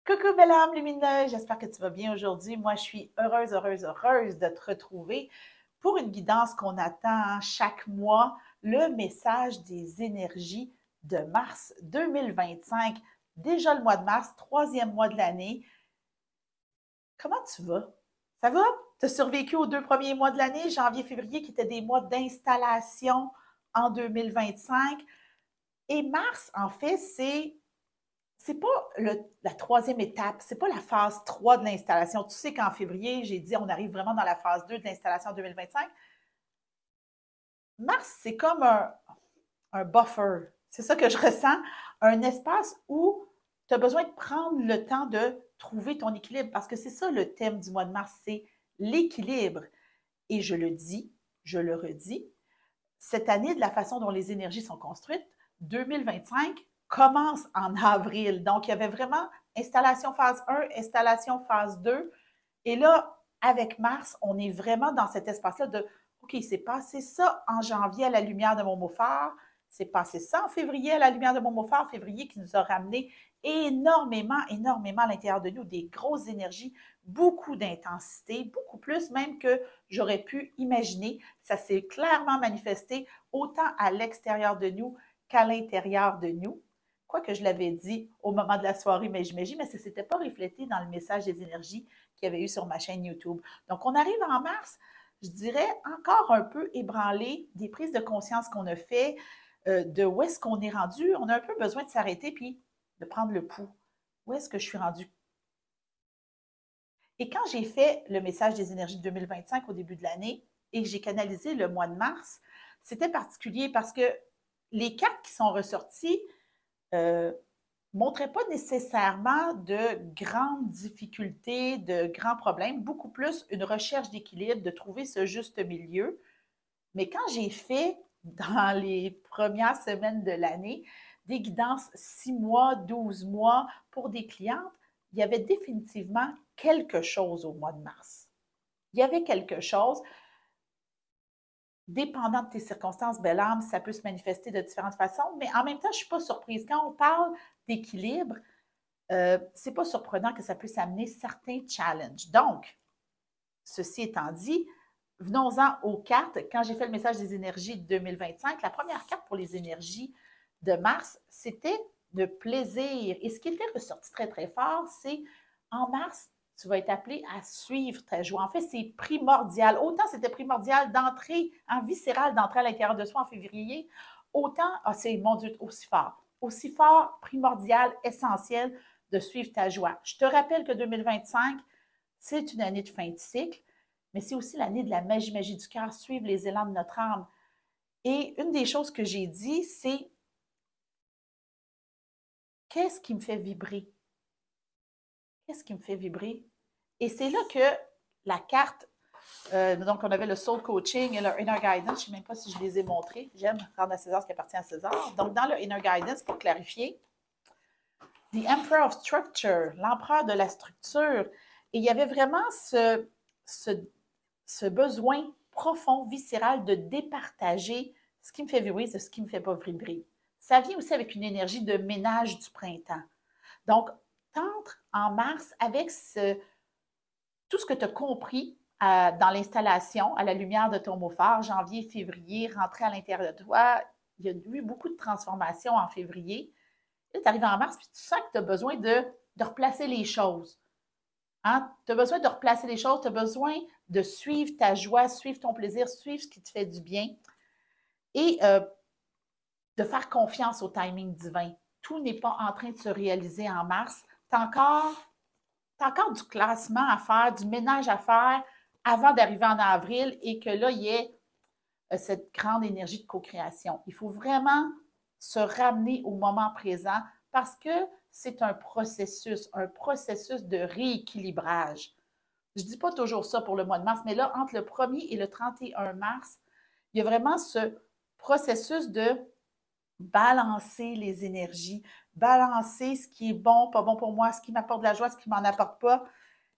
Coucou belle âme lumineuse, j'espère que tu vas bien aujourd'hui. Moi, je suis heureuse, heureuse, heureuse de te retrouver pour une guidance qu'on attend chaque mois, le message des énergies de mars 2025. Déjà le mois de mars, troisième mois de l'année. Comment tu vas? Ça va? Tu as survécu aux 2 premiers mois de l'année, janvier, février, qui étaient des mois d'installation en 2025. Et mars, en fait, c'est pas la troisième étape, c'est pas la phase 3 de l'installation. Tu sais qu'en février, j'ai dit on arrive vraiment dans la phase 2 de l'installation 2025. Mars, c'est comme un buffer. C'est ça que je ressens, un espace où tu as besoin de prendre le temps de trouver ton équilibre parce que c'est ça le thème du mois de mars, c'est l'équilibre. Et je le dis, je le redis, cette année, de la façon dont les énergies sont construites, 2025 commence en avril. Donc, il y avait vraiment installation phase 1, installation phase 2. Et là, avec Mars, on est vraiment dans cet espace-là de OK, c'est passé ça en janvier à la lumière de mon mot-phare, c'est passé ça en février à la lumière de mon mot-phare, février qui nous a ramené énormément, énormément à l'intérieur de nous, des grosses énergies, beaucoup d'intensité, beaucoup plus même que j'aurais pu imaginer. Ça s'est clairement manifesté autant à l'extérieur de nous qu'à l'intérieur de nous. Quoique je l'avais dit au moment de la soirée, mais j'imagine, mais ça ne s'était pas reflété dans le message des énergies qu'il y avait eu sur ma chaîne YouTube. Donc, on arrive en mars, je dirais, encore un peu ébranlé des prises de conscience qu'on a fait, de où est-ce qu'on est rendu. On a un peu besoin de s'arrêter puis de prendre le pouls. Où est-ce que je suis rendu? Et quand j'ai fait le message des énergies de 2025 au début de l'année et que j'ai canalisé le mois de mars, c'était particulier parce que les cartes qui sont ressorties euh, montraient pas nécessairement de grandes difficultés, de grands problèmes, beaucoup plus une recherche d'équilibre, de trouver ce juste milieu. Mais quand j'ai fait dans les premières semaines de l'année des guidances 6 mois, 12 mois pour des clientes, il y avait définitivement quelque chose au mois de mars. Il y avait quelque chose, dépendant de tes circonstances, belle âme, ça peut se manifester de différentes façons, mais en même temps, je ne suis pas surprise. Quand on parle d'équilibre, c'est pas surprenant que ça puisse amener certains challenges. Donc, ceci étant dit, venons-en aux cartes. Quand j'ai fait le message des énergies de 2025, la première carte pour les énergies de mars, c'était le plaisir. Et ce qui était ressorti très, très fort, c'est en mars, tu vas être appelé à suivre ta joie. En fait, c'est primordial. Autant c'était primordial d'entrer en viscéral, d'entrer à l'intérieur de soi en février, autant, c'est, mon Dieu, aussi fort, primordial, essentiel de suivre ta joie. Je te rappelle que 2025, c'est une année de fin de cycle, mais c'est aussi l'année de la magie, magie du cœur, suivre les élans de notre âme. Et une des choses que j'ai dit, c'est qu'est-ce qui me fait vibrer? Qu'est-ce qui me fait vibrer? Et c'est là que la carte, donc on avait le Soul Coaching et le Inner Guidance, je ne sais même pas si je les ai montrés. J'aime rendre à César ce qui appartient à César. Donc dans le Inner Guidance, pour clarifier, The Emperor of Structure, l'empereur de la structure. Et il y avait vraiment ce besoin profond, viscéral de départager ce qui me fait vibrer de ce qui ne me fait pas vibrer. Ça vient aussi avec une énergie de ménage du printemps. Donc, t'entres en mars avec tout ce que tu as compris dans l'installation, à la lumière de ton mot-phare, janvier, février, rentrer à l'intérieur de toi. Il y a eu beaucoup de transformations en février. Là, tu arrives en mars, puis tu sens que tu as besoin de replacer les choses. Hein? Tu as besoin de replacer les choses, tu as besoin de suivre ta joie, suivre ton plaisir, suivre ce qui te fait du bien et de faire confiance au timing divin. Tout n'est pas en train de se réaliser en mars. Tu as encore du classement à faire, du ménage à faire avant d'arriver en avril et que là, il y ait cette grande énergie de co-création. Il faut vraiment se ramener au moment présent parce que c'est un processus de rééquilibrage. Je ne dis pas toujours ça pour le mois de mars, mais là, entre le 1er et le 31 mars, il y a vraiment ce processus de balancer les énergies, balancer ce qui est bon, pas bon pour moi, ce qui m'apporte de la joie, ce qui ne m'en apporte pas.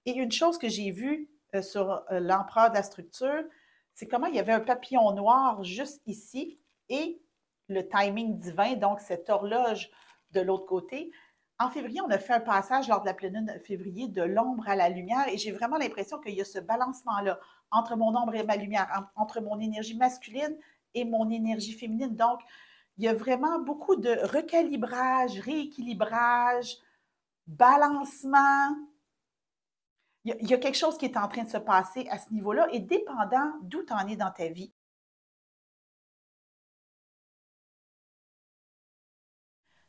Et une chose que j'ai vue sur l'empereur de la structure, c'est comment il y avait un papillon noir juste ici et le timing divin, donc cette horloge de l'autre côté. En février, on a fait un passage lors de la pleine lune février de l'ombre à la lumière et j'ai vraiment l'impression qu'il y a ce balancement-là entre mon ombre et ma lumière, entre mon énergie masculine et mon énergie féminine. Donc, il y a vraiment beaucoup de recalibrage, rééquilibrage, balancement. Il y a quelque chose qui est en train de se passer à ce niveau-là et dépendant d'où tu en es dans ta vie.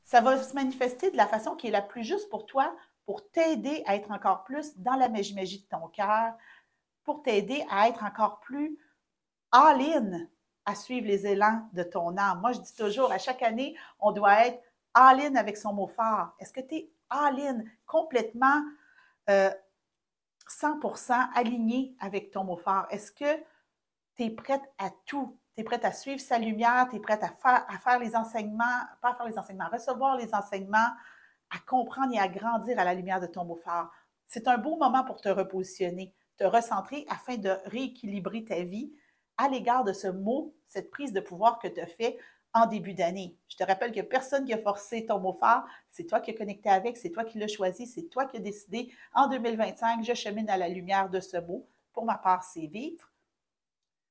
Ça va se manifester de la façon qui est la plus juste pour toi, pour t'aider à être encore plus dans la magie de ton cœur, pour t'aider à être encore plus all-in, à suivre les élans de ton âme. Moi, je dis toujours, à chaque année, on doit être all-in avec son mot fort. Est-ce que tu es all-in, complètement 100% aligné avec ton mot fort? Est-ce que tu es prête à tout? Tu es prête à suivre sa lumière, tu es prête à faire les enseignements, pas à faire les enseignements, à recevoir les enseignements, à comprendre et à grandir à la lumière de ton mot fort. C'est un beau moment pour te repositionner, te recentrer afin de rééquilibrer ta vie à l'égard de ce mot, cette prise de pouvoir que tu as fait en début d'année. Je te rappelle qu'il n'y a personne qui a forcé ton mot fort, c'est toi qui as connecté avec, c'est toi qui l'as choisi, c'est toi qui as décidé en 2025, je chemine à la lumière de ce mot. Pour ma part, c'est vivre.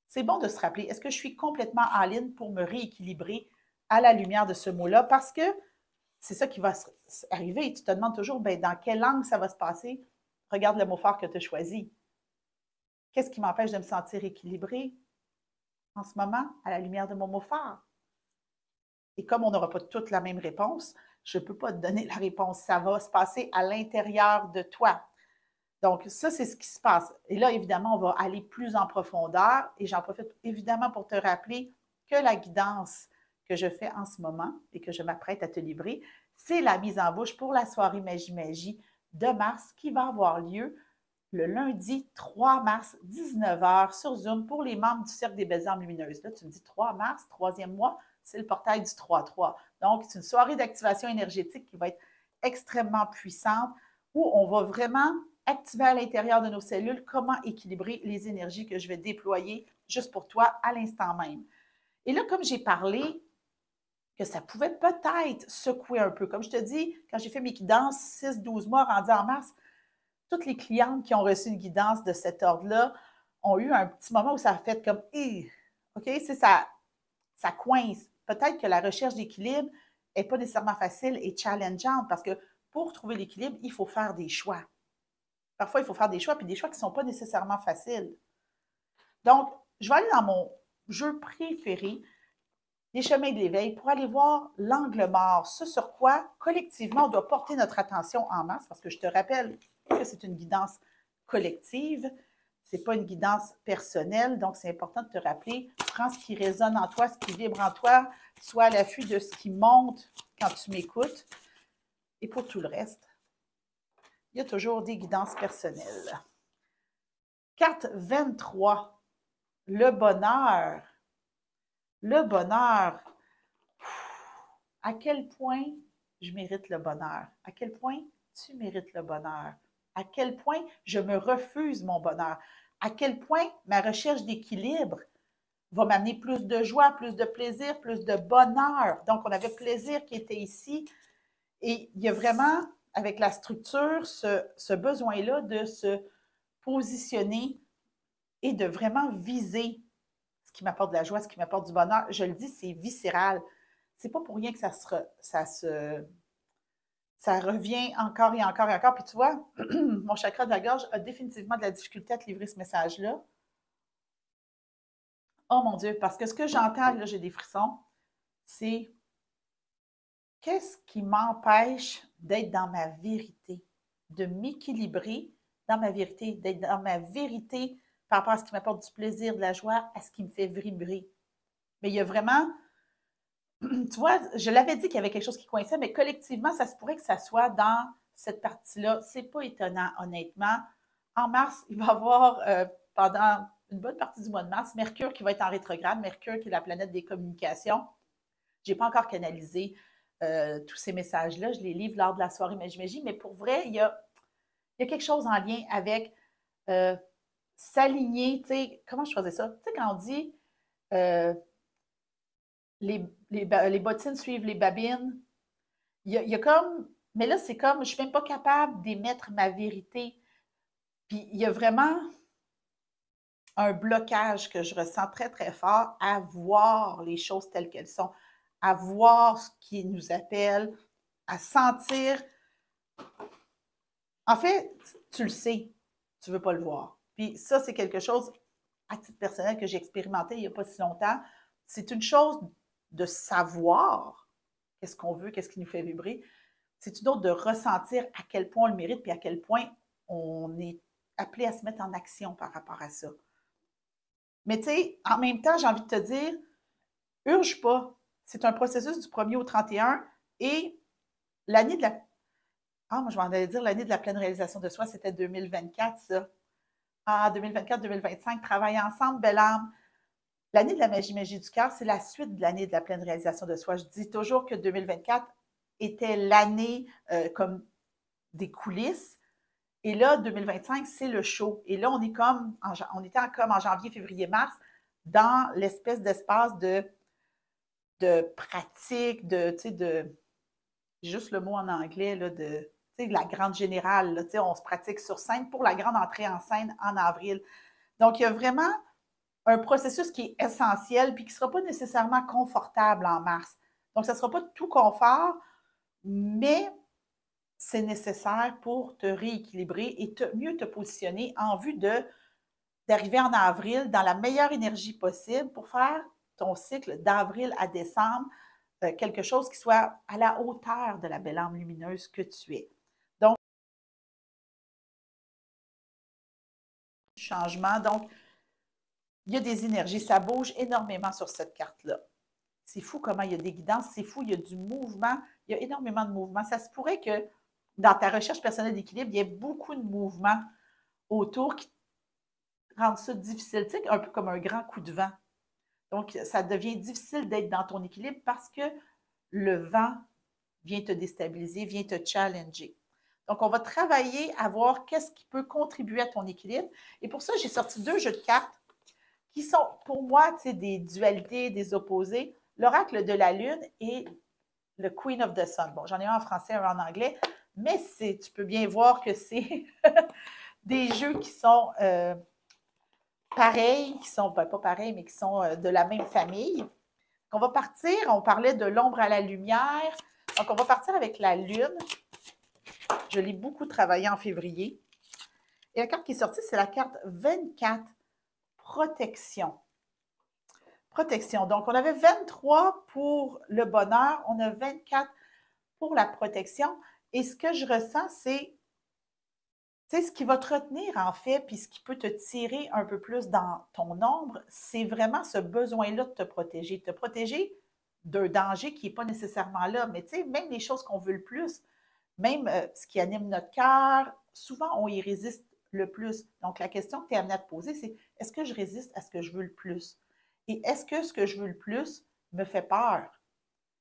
C'est bon de se rappeler, est-ce que je suis complètement en ligne pour me rééquilibrer à la lumière de ce mot-là? Parce que c'est ça qui va arriver. Tu te demandes toujours, ben, dans quelle langue ça va se passer? Regarde le mot fort que tu as choisi. Qu'est-ce qui m'empêche de me sentir équilibrée en ce moment à la lumière de mon mot fort? Et comme on n'aura pas toute la même réponse, je ne peux pas te donner la réponse. Ça va se passer à l'intérieur de toi. Donc, ça, c'est ce qui se passe. Et là, évidemment, on va aller plus en profondeur. Et j'en profite évidemment pour te rappeler que la guidance que je fais en ce moment et que je m'apprête à te livrer, c'est la mise en bouche pour la soirée Magie de mars qui va avoir lieu le lundi 3 mars, 19h sur Zoom pour les membres du Cercle des Belles Âmes Lumineuses. Là, tu me dis 3 mars, troisième mois, c'est le portail du 3-3. Donc, c'est une soirée d'activation énergétique qui va être extrêmement puissante où on va vraiment activer à l'intérieur de nos cellules comment équilibrer les énergies que je vais déployer juste pour toi à l'instant même. Et là, comme j'ai parlé que ça pouvait peut-être secouer un peu, comme je te dis, quand j'ai fait mes guidances 6-12 mois rendus en mars, toutes les clientes qui ont reçu une guidance de cet ordre-là ont eu un petit moment où ça a fait comme OK, c'est ça coince. Peut-être que la recherche d'équilibre n'est pas nécessairement facile et challengeante parce que pour trouver l'équilibre, il faut faire des choix. Parfois, il faut faire des choix, puis des choix qui ne sont pas nécessairement faciles. Donc, je vais aller dans mon jeu préféré, les chemins de l'éveil, pour aller voir l'angle mort, ce sur quoi, collectivement, on doit porter notre attention en masse, parce que je te rappelle que c'est une guidance collective, ce n'est pas une guidance personnelle, donc c'est important de te rappeler, prends ce qui résonne en toi, ce qui vibre en toi, sois à l'affût de ce qui monte quand tu m'écoutes. Et pour tout le reste, il y a toujours des guidances personnelles. Carte 23, le bonheur. Le bonheur. À quel point je mérite le bonheur? À quel point tu mérites le bonheur? À quel point je me refuse mon bonheur? À quel point ma recherche d'équilibre va m'amener plus de joie, plus de plaisir, plus de bonheur. Donc, on avait plaisir qui était ici. Et il y a vraiment, avec la structure, ce besoin-là de se positionner et de vraiment viser ce qui m'apporte de la joie, ce qui m'apporte du bonheur. Je le dis, c'est viscéral. C'est pas pour rien que ça revient encore et encore et encore. Puis tu vois, mon chakra de la gorge a définitivement de la difficulté à te livrer ce message-là. Oh mon Dieu, parce que ce que j'entends, là, j'ai des frissons, c'est qu'est-ce qui m'empêche d'être dans ma vérité, de m'équilibrer dans ma vérité, d'être dans ma vérité par rapport à ce qui m'apporte du plaisir, de la joie, à ce qui me fait vibrer. Mais il y a vraiment, tu vois, je l'avais dit qu'il y avait quelque chose qui coinçait, mais collectivement, ça se pourrait que ça soit dans cette partie-là. C'est pas étonnant, honnêtement. En mars, il va y avoir, pendant une bonne partie du mois de mars, Mercure qui va être en rétrograde, Mercure qui est la planète des communications. Je n'ai pas encore canalisé tous ces messages-là. Je les livre lors de la soirée Magie, mais pour vrai, il y a quelque chose en lien avec s'aligner, tu sais, comment je faisais ça? Tu sais, quand on dit euh, les bottines suivent les babines, il y a comme Mais là, c'est comme, je ne suis même pas capable d'émettre ma vérité. Puis il y a vraiment un blocage que je ressens très, très fort à voir les choses telles qu'elles sont, à voir ce qui nous appelle, à sentir. En fait, tu le sais, tu ne veux pas le voir. Puis ça, c'est quelque chose, à titre personnel, que j'ai expérimenté il n'y a pas si longtemps. C'est une chose de savoir qu'est-ce qu'on veut, qu'est-ce qui nous fait vibrer. C'est une autre de ressentir à quel point on le mérite, puis à quel point on est appelé à se mettre en action par rapport à ça. Mais tu sais, en même temps, j'ai envie de te dire, urge pas. C'est un processus du 1er au 31 et l'année de la... Ah, moi, je m'en allais dire l'année de la pleine réalisation de soi, c'était 2024, ça. Ah, 2024-2025, travailler ensemble, belle âme. L'année de la magie du cœur, c'est la suite de l'année de la pleine réalisation de soi. Je dis toujours que 2024 était l'année comme des coulisses. Et là, 2025, c'est le show. Et là, on est comme, on était comme en janvier, février, mars, dans l'espèce d'espace de pratique, juste le mot en anglais, là, de la grande générale. Là, on se pratique sur scène pour la grande entrée en scène en avril. Donc, il y a vraiment un processus qui est essentiel puis qui ne sera pas nécessairement confortable en mars. Donc, ça ne sera pas tout confort, mais c'est nécessaire pour te rééquilibrer et mieux te positionner en vue d'arriver en avril dans la meilleure énergie possible pour faire ton cycle d'avril à décembre, quelque chose qui soit à la hauteur de la belle âme lumineuse que tu es. Donc, changement. Donc, il y a des énergies, ça bouge énormément sur cette carte-là. C'est fou comment il y a des guidances, c'est fou, il y a du mouvement, il y a énormément de mouvement. Ça se pourrait que dans ta recherche personnelle d'équilibre, il y ait beaucoup de mouvements autour qui rendent ça difficile, tu sais, un peu comme un grand coup de vent. Donc, ça devient difficile d'être dans ton équilibre parce que le vent vient te déstabiliser, vient te challenger. Donc, on va travailler à voir qu'est-ce qui peut contribuer à ton équilibre. Et pour ça, j'ai sorti 2 jeux de cartes qui sont, pour moi, tu sais, des dualités, des opposés. L'oracle de la Lune et le Queen of the Sun. Bon, j'en ai un en français, un en anglais, mais tu peux bien voir que c'est des jeux qui sont pareils, qui sont pas pareils, mais qui sont de la même famille. On va partir, on parlait de l'ombre à la lumière. Donc, on va partir avec la Lune. Je l'ai beaucoup travaillé en février. Et la carte qui est sortie, c'est la carte 24, protection. Protection. Donc, on avait 23 pour le bonheur, on a 24 pour la protection. Et ce que je ressens, c'est ce qui va te retenir en fait, puis ce qui peut te tirer un peu plus dans ton ombre, c'est vraiment ce besoin-là de te protéger d'un danger qui n'est pas nécessairement là. Mais tu sais, même les choses qu'on veut le plus, même ce qui anime notre cœur, souvent on y résiste le plus. Donc, la question que tu es amené à te poser, c'est est-ce que je résiste à ce que je veux le plus? Et est-ce que ce que je veux le plus me fait peur?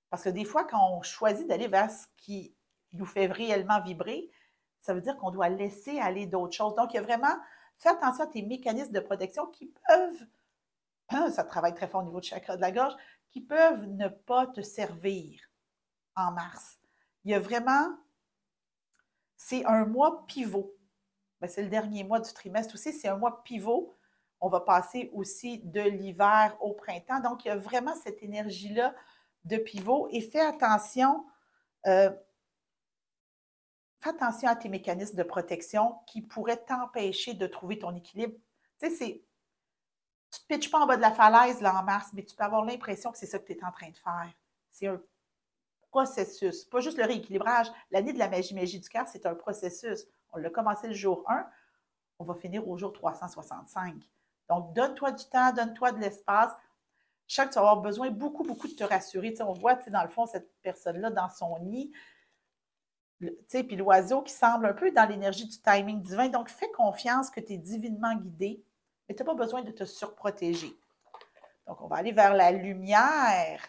Parce que des fois, quand on choisit d'aller vers ce qui nous fait réellement vibrer, ça veut dire qu'on doit laisser aller d'autres choses. Donc, il y a vraiment, fais attention à tes mécanismes de protection qui peuvent, ça travaille très fort au niveau du chakra de la gorge, qui peuvent ne pas te servir en mars. Il y a vraiment, c'est un mois pivot. Ben, c'est le dernier mois du trimestre aussi, c'est un mois pivot. On va passer aussi de l'hiver au printemps. Donc, il y a vraiment cette énergie-là de pivot et fais attention à tes mécanismes de protection qui pourraient t'empêcher de trouver ton équilibre. Tu sais, tu ne te pitches pas en bas de la falaise là, en mars, mais tu peux avoir l'impression que c'est ça que tu es en train de faire. C'est un processus, pas juste le rééquilibrage. L'année de la magie du cœur, c'est un processus. On l'a commencé le jour 1, on va finir au jour 365. Donc, donne-toi du temps, donne-toi de l'espace. Je sens que tu vas avoir besoin beaucoup de te rassurer. Tu sais, on voit, dans le fond, cette personne-là dans son nid, puis l'oiseau qui semble un peu dans l'énergie du timing divin. Donc, fais confiance que tu es divinement guidé, mais tu n'as pas besoin de te surprotéger. Donc, on va aller vers la lumière.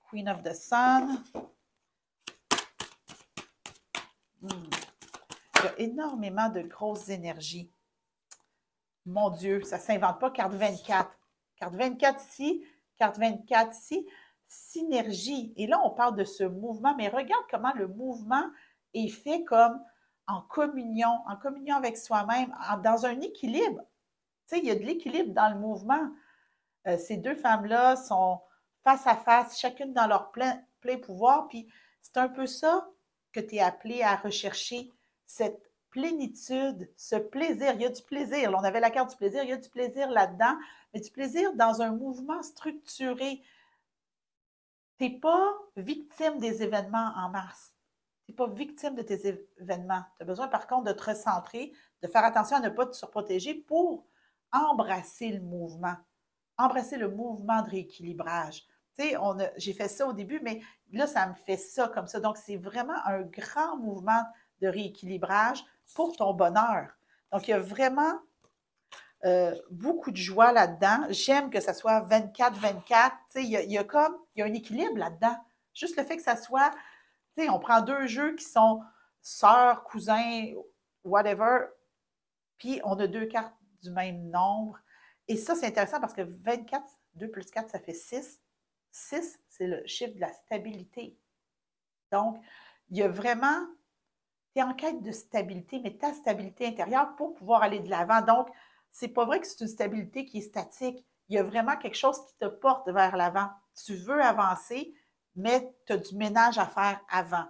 Queen of the Sun. Il y a énormément de grosses énergies. Mon Dieu, ça ne s'invente pas. Carte 24. Carte 24 ici, carte 24 ici. synergie. Et là, on parle de ce mouvement, mais regarde comment le mouvement est fait comme en communion avec soi-même, dans un équilibre. Tu sais, il y a de l'équilibre dans le mouvement. Ces deux femmes-là sont face à face, chacune dans leur plein pouvoir, puis c'est un peu ça que tu es appelé à rechercher, cette plénitude, ce plaisir. Il y a du plaisir. Là, on avait la carte du plaisir, il y a du plaisir là-dedans, mais du plaisir dans un mouvement structuré. Tu n'es pas victime des événements en mars. Tu n'es pas victime de tes événements. Tu as besoin, par contre, de te recentrer, de faire attention à ne pas te surprotéger pour embrasser le mouvement. Embrasser le mouvement de rééquilibrage. Tu sais, j'ai fait ça au début, mais là, ça me fait ça comme ça. Donc, c'est vraiment un grand mouvement de rééquilibrage pour ton bonheur. Donc, il y a vraiment beaucoup de joie là-dedans. J'aime que ça soit 24-24. Tu sais, il y a un équilibre là-dedans. Juste le fait que ça soit, tu sais, on prend deux jeux qui sont sœurs, cousins, whatever, puis on a deux cartes du même nombre. Et ça, c'est intéressant parce que 24, 2 plus 4, ça fait 6. 6, c'est le chiffre de la stabilité. Donc, il y a vraiment, tu es en quête de stabilité, mais ta stabilité intérieure pour pouvoir aller de l'avant. Donc, c'est pas vrai que c'est une stabilité qui est statique. Il y a vraiment quelque chose qui te porte vers l'avant. Tu veux avancer, mais tu as du ménage à faire avant.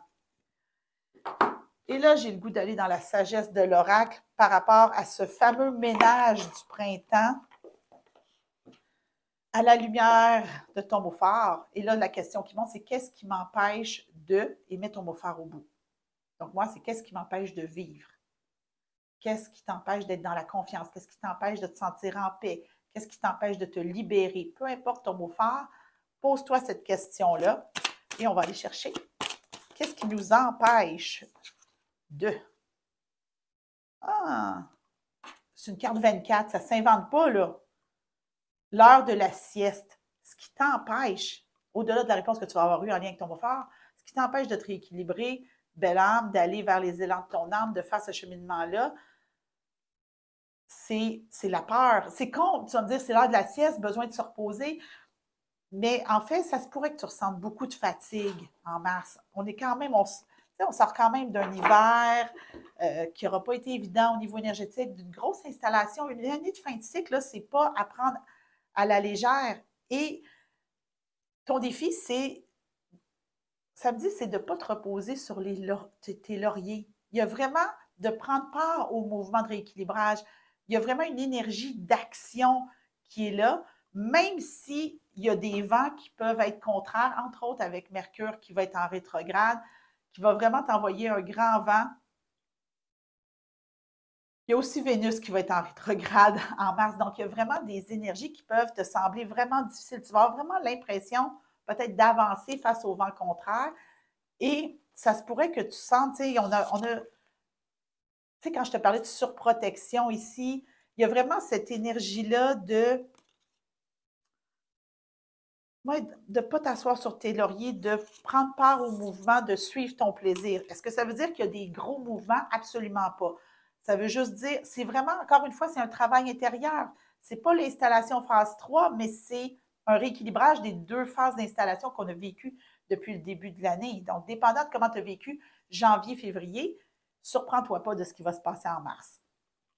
Et là, j'ai le goût d'aller dans la sagesse de l'oracle par rapport à ce fameux ménage du printemps à la lumière de ton mot-phare. Et là, la question qui monte, c'est qu'est-ce qui m'empêche de, et mets ton mot-phare au bout. Donc, moi, c'est qu'est-ce qui m'empêche de vivre? Qu'est-ce qui t'empêche d'être dans la confiance? Qu'est-ce qui t'empêche de te sentir en paix? Qu'est-ce qui t'empêche de te libérer? Peu importe ton mot-phare, pose-toi cette question-là et on va aller chercher. Qu'est-ce qui nous empêche de... Ah, c'est une carte 24, ça ne s'invente pas, là. L'heure de la sieste, ce qui t'empêche, au-delà de la réponse que tu vas avoir eue en lien avec ton mot-phare, ce qui t'empêche de te rééquilibrer, belle âme, d'aller vers les élans de ton âme, de faire ce cheminement-là, c'est la peur. C'est con, tu vas me dire, c'est l'heure de la sieste, besoin de se reposer, mais en fait, ça se pourrait que tu ressentes beaucoup de fatigue en mars. On est quand même, on sort quand même d'un hiver qui n'aura pas été évident au niveau énergétique, d'une grosse installation. Une année de fin de cycle, ce n'est pas à prendre à la légère. Et ton défi, samedi, c'est de ne pas te reposer sur tes lauriers. Il y a vraiment de prendre part au mouvement de rééquilibrage. Il y a vraiment une énergie d'action qui est là, même s'il y a des vents qui peuvent être contraires, entre autres avec Mercure qui va être en rétrograde, qui va vraiment t'envoyer un grand vent. Il y a aussi Vénus qui va être en rétrograde en mars. Donc, il y a vraiment des énergies qui peuvent te sembler vraiment difficiles. Tu vas avoir vraiment l'impression peut-être d'avancer face au vent contraire. Et ça se pourrait que tu sentes, tu sais, tu sais, quand je te parlais de surprotection ici, il y a vraiment cette énergie-là de ne pas t'asseoir sur tes lauriers, de prendre part au mouvement, de suivre ton plaisir. Est-ce que ça veut dire qu'il y a des gros mouvements? Absolument pas. Ça veut juste dire, c'est vraiment, encore une fois, c'est un travail intérieur. Ce n'est pas l'installation phase 3, mais c'est un rééquilibrage des deux phases d'installation qu'on a vécues depuis le début de l'année. Donc, dépendant de comment tu as vécu janvier, février, surprends-toi pas de ce qui va se passer en mars.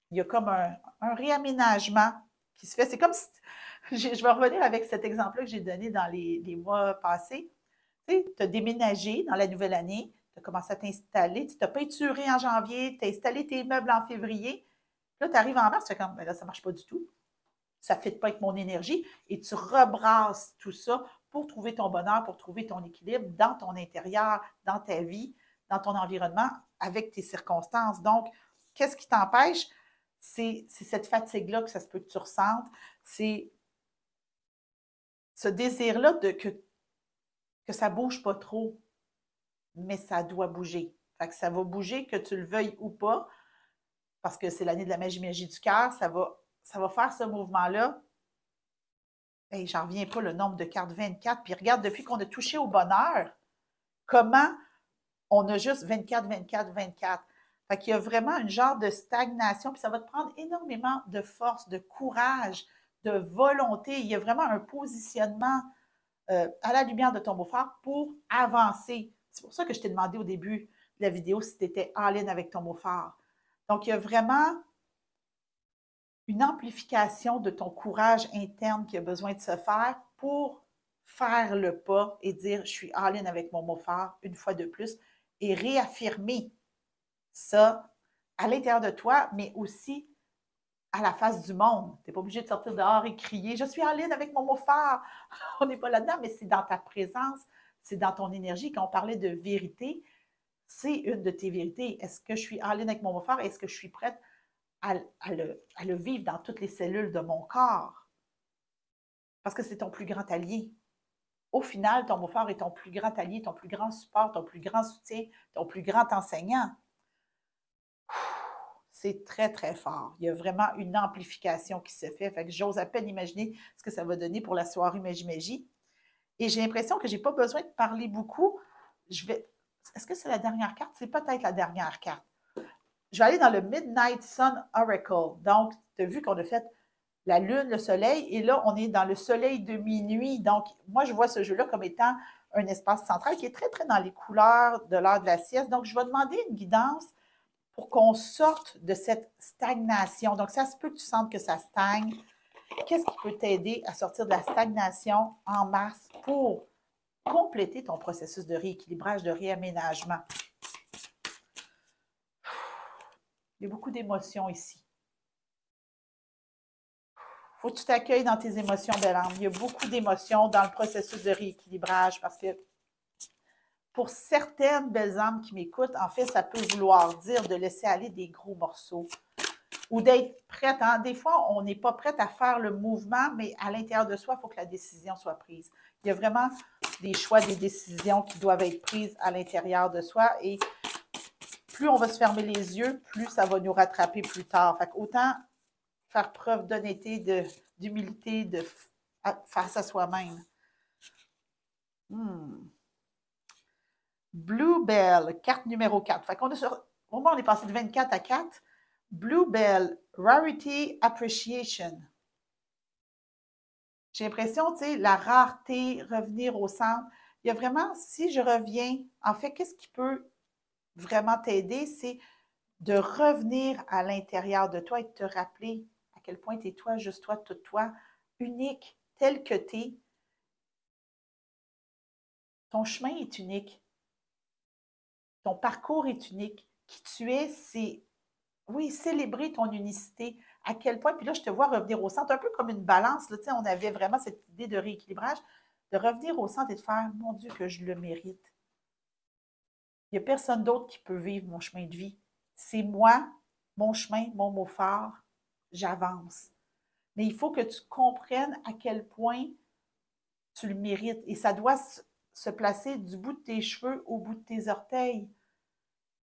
Il y a comme un réaménagement qui se fait. C'est comme si, je vais revenir avec cet exemple-là que j'ai donné dans les mois passés. Tu sais, tu as déménagé dans la nouvelle année, tu as commencé à t'installer, tu n'as pas éturé en janvier, tu as installé tes meubles en février. Là, tu arrives en mars, tu fais comme, ben là, ça ne marche pas du tout. Ça ne fit pas avec mon énergie. Et tu rebrasses tout ça pour trouver ton bonheur, pour trouver ton équilibre dans ton intérieur, dans ta vie, dans ton environnement, avec tes circonstances. Donc, qu'est-ce qui t'empêche? C'est cette fatigue-là que ça se peut que tu ressentes. C'est ce désir-là que ça ne bouge pas trop, mais ça doit bouger. Fait que ça va bouger, que tu le veuilles ou pas, parce que c'est l'année de la magie du cœur, ça va faire ce mouvement-là. Hey, j'en reviens pas le nombre de cartes 24. Puis regarde, depuis qu'on a touché au bonheur, comment on a juste 24, 24, 24. Fait qu'il y a vraiment une genre de stagnation, puis ça va te prendre énormément de force, de courage, de volonté. Il y a vraiment un positionnement à la lumière de ton mot phare pour avancer. C'est pour ça que je t'ai demandé au début de la vidéo si tu étais all-in avec ton mot phare. Donc, il y a vraiment une amplification de ton courage interne qui a besoin de se faire pour faire le pas et dire je suis all-in avec mon mot phare une fois de plus et réaffirmer ça à l'intérieur de toi, mais aussi à la face du monde. Tu n'es pas obligé de sortir dehors et crier je suis all-in avec mon mot phare. On n'est pas là-dedans, mais c'est dans ta présence, c'est dans ton énergie. Quand on parlait de vérité, c'est une de tes vérités. Est-ce que je suis all-in avec mon mot phare? Est-ce que je suis prête à le vivre dans toutes les cellules de mon corps? Parce que c'est ton plus grand allié. Au final, ton mot phare est ton plus grand allié, ton plus grand support, ton plus grand soutien, ton plus grand enseignant. C'est très, très fort. Il y a vraiment une amplification qui se fait. Fait que j'ose à peine imaginer ce que ça va donner pour la soirée Magie-Magie. Et j'ai l'impression que je n'ai pas besoin de parler beaucoup. Est-ce que c'est la dernière carte? C'est peut-être la dernière carte. Je vais aller dans le Midnight Sun Oracle. Donc, tu as vu qu'on a fait la lune, le soleil, et là, on est dans le soleil de minuit. Donc, moi, je vois ce jeu-là comme étant un espace central qui est très, très dans les couleurs de l'heure de la sieste. Donc, je vais demander une guidance pour qu'on sorte de cette stagnation. Donc, ça se peut que tu sentes que ça stagne. Qu'est-ce qui peut t'aider à sortir de la stagnation en mars pour compléter ton processus de rééquilibrage, de réaménagement? Il y a beaucoup d'émotions ici. Il faut que tu t'accueilles dans tes émotions, belle âme. Il y a beaucoup d'émotions dans le processus de rééquilibrage parce que pour certaines belles âmes qui m'écoutent, en fait, ça peut vouloir dire de laisser aller des gros morceaux ou d'être prête. Hein? Des fois, on n'est pas prête à faire le mouvement, mais à l'intérieur de soi, il faut que la décision soit prise. Il y a vraiment des choix, des décisions qui doivent être prises à l'intérieur de soi et plus on va se fermer les yeux, plus ça va nous rattraper plus tard. Fait qu'autant faire preuve d'honnêteté, d'humilité, face à soi-même. Bluebell, carte numéro 4. Fait qu'on est au moins, on est passé de 24 à 4. Bluebell, Rarity Appreciation. J'ai l'impression, tu sais, la rareté, revenir au centre. Il y a vraiment, si je reviens, en fait, qu'est-ce qui peut vraiment t'aider, c'est de revenir à l'intérieur de toi et de te rappeler à quel point tu es toi, juste toi, tout toi, unique, tel que tu es. Ton chemin est unique. Ton parcours est unique. Qui tu es, c'est, oui, célébrer ton unicité. À quel point, puis là, je te vois revenir au centre, un peu comme une balance. Là, on avait vraiment cette idée de rééquilibrage, de revenir au centre et de faire, mon Dieu, que je le mérite. Il n'y a personne d'autre qui peut vivre mon chemin de vie. C'est moi, mon chemin, mon mot phare, j'avance. Mais il faut que tu comprennes à quel point tu le mérites. Et ça doit se placer du bout de tes cheveux au bout de tes orteils.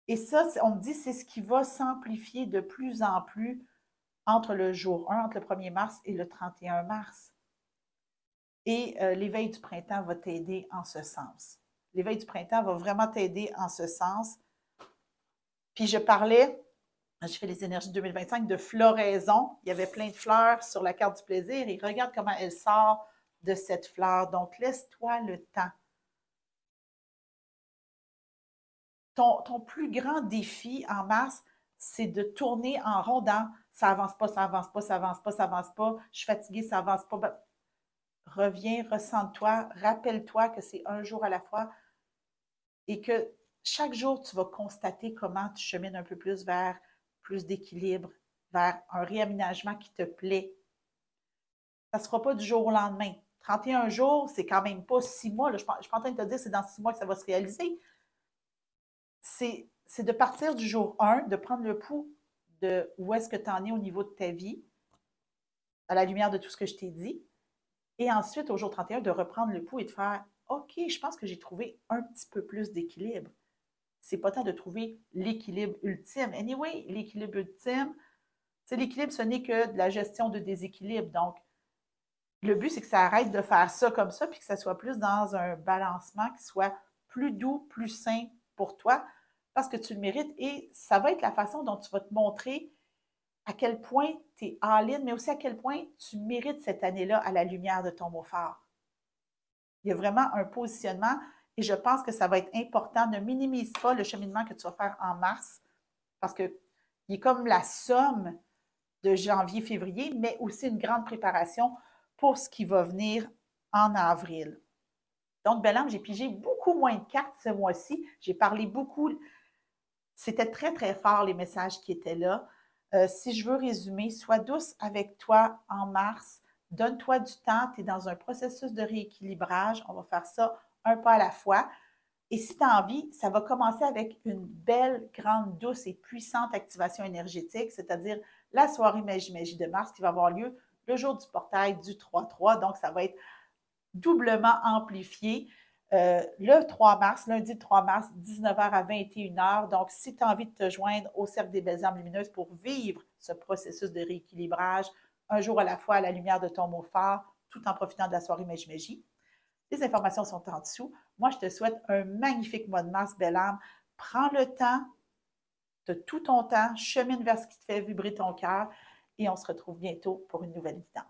Et ça, on me dit, c'est ce qui va s'amplifier de plus en plus entre le jour 1, entre le 1er mars et le 31 mars. Et l'éveil du printemps va t'aider en ce sens. L'éveil du printemps va vraiment t'aider en ce sens. Puis je parlais, je fais les énergies 2025, de floraison. Il y avait plein de fleurs sur la carte du plaisir et regarde comment elle sort de cette fleur. Donc, laisse-toi le temps. Ton plus grand défi en mars, c'est de tourner en rond dans ça avance pas, ça avance pas, ça avance pas, ça avance pas, je suis fatiguée, ça avance pas. Ben, reviens, ressens-toi, rappelle-toi que c'est un jour à la fois et que chaque jour, tu vas constater comment tu chemines un peu plus vers plus d'équilibre, vers un réaménagement qui te plaît. Ça ne sera pas du jour au lendemain. 31 jours, c'est quand même pas 6 mois. Là. Je ne suis pas en train de te dire que c'est dans 6 mois que ça va se réaliser. C'est de partir du jour 1, de prendre le pouls de où est-ce que tu en es au niveau de ta vie, à la lumière de tout ce que je t'ai dit. Et ensuite, au jour 31, de reprendre le pouls et de faire OK, je pense que j'ai trouvé un petit peu plus d'équilibre. C'est pas tant de trouver l'équilibre ultime. Anyway, l'équilibre ultime, l'équilibre, ce n'est que de la gestion de déséquilibre. Donc, le but, c'est que ça arrête de faire ça comme ça, puis que ça soit plus dans un balancement qui soit plus doux, plus sain pour toi, parce que tu le mérites. Et ça va être la façon dont tu vas te montrer à quel point tu es all-in, mais aussi à quel point tu mérites cette année-là à la lumière de ton mot phare. Il y a vraiment un positionnement et je pense que ça va être important. Ne minimise pas le cheminement que tu vas faire en mars parce qu'il est comme la somme de janvier, février, mais aussi une grande préparation pour ce qui va venir en avril. Donc, Bellam, j'ai pigé beaucoup moins de cartes ce mois-ci. J'ai parlé beaucoup. C'était très, très fort les messages qui étaient là. Si je veux résumer, sois douce avec toi en mars. Donne-toi du temps. Tu es dans un processus de rééquilibrage. On va faire ça un pas à la fois. Et si tu as envie, ça va commencer avec une belle, grande, douce et puissante activation énergétique, c'est-à-dire la soirée Magie de mars qui va avoir lieu le jour du portail du 3-3. Donc, ça va être doublement amplifié le 3 mars, lundi le 3 mars, 19h à 21h. Donc, si tu as envie de te joindre au Cercle des Belles Âmes Lumineuses pour vivre ce processus de rééquilibrage, un jour à la fois à la lumière de ton mot phare, tout en profitant de la soirée Magie, les informations sont en dessous. Moi, je te souhaite un magnifique mois de mars, belle âme. Prends le temps de tout ton temps, chemine vers ce qui te fait vibrer ton cœur et on se retrouve bientôt pour une nouvelle guidance.